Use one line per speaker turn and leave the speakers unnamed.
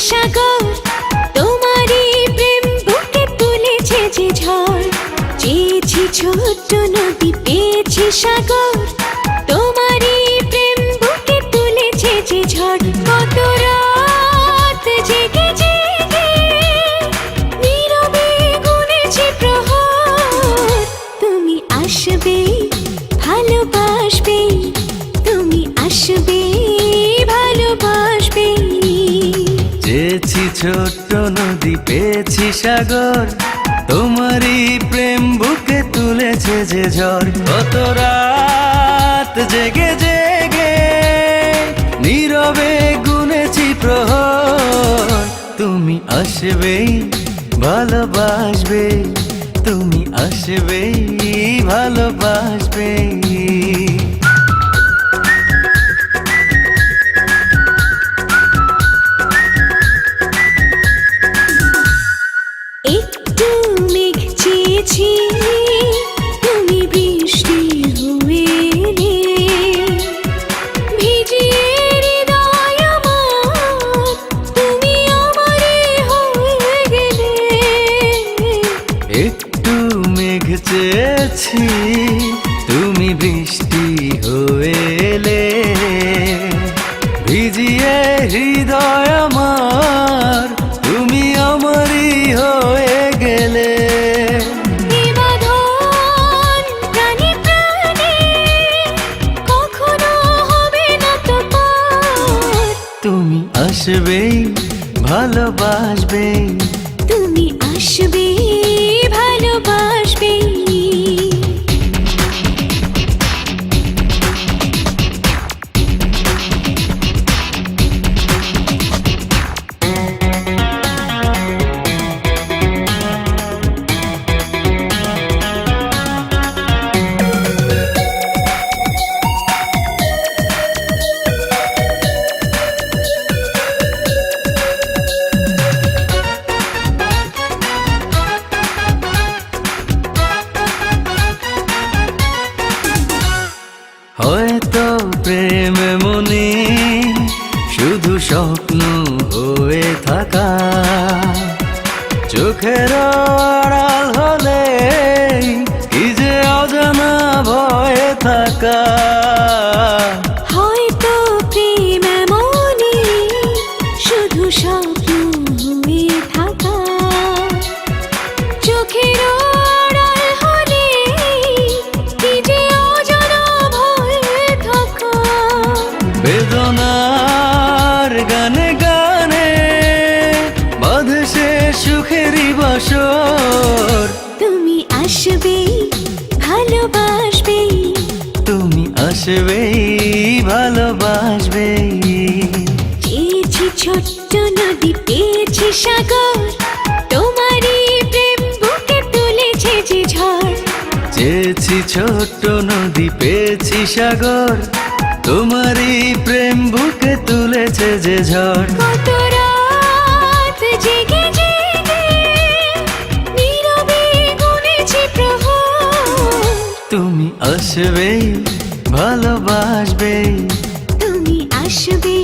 সাগর, তোমারই প্রেম বুকে তুলেছে যে ঝড়। চেয়েছি ছোট্ট নদী, পেয়েছি সাগর, তোমারই প্রেম বুকে তুলেছে যে ঝড়। কত রাত জেগে জেগে নীরবে গুনেছি প্রহর। তুমি আসবে, ভালোবাসবে, তুমি আসবে, ভালোবাসবে।
চেয়েছি ছোট্ট নদী, পেয়েছি সাগর, তোমারই প্রেম বুকে তুলেছে যে ঝড়। কত রাত জেগে জেগে নীরবে গুনেছি প্রহর। তুমি আসবে, ভালোবাসবে, তুমি আসবে, ভালোবাসবে।
একটু মেঘ চেয়েছি, তুমি বৃষ্টি হয়ে এলে, ভিজিয়ে হৃদয় আমার, তুমি আমারে হয়ে গেলে।
একটু মেঘ চেয়েছি, তুমি বৃষ্টি হয়ে এলে, ভিজিয়ে হৃদয় আমার, তুমি আমারই হয়ে গেলে।
এ বাঁধন প্রাণে প্রাণে কখনো হবে না তো পার।
তুমি আসবে, ভালোবাসবে,
তুমি আসবে, ভালোবাসবে।
হয়তো প্রেম মনে শুধু স্বপ্ন হয়ে থাকা, চোখের আড়াল হলে কি যে অজানা ভয়ে থাকা।
হয়তো প্রেম এমনই শুধু স্বপ্ন হয়ে থাকা, চোখের আড়াল হলে কি যে অজানা ভয়ে থাকা।
বেদনার গানে গানে বাঁধে সে সুখেরই বাসর।
তুমি আসবে, ভালোবাসবে,
তুমি আসবে, ভালোবাসবে।
চেয়েছি ছোট্ট নদী, পেয়েছি সাগর, তোমারই প্রেম বুকে তুলেছে যে ঝড়।
চেয়েছি ছোট্ট নদী, পেয়েছি সাগর, তোমারই প্রেম বুকে তুলেছে যে ঝড়।
কত রাত জেগে জেগে নীরবে গুনেছি প্রহর।
তুমি আসবে, ভালোবাসবে,
তুমি আসবে,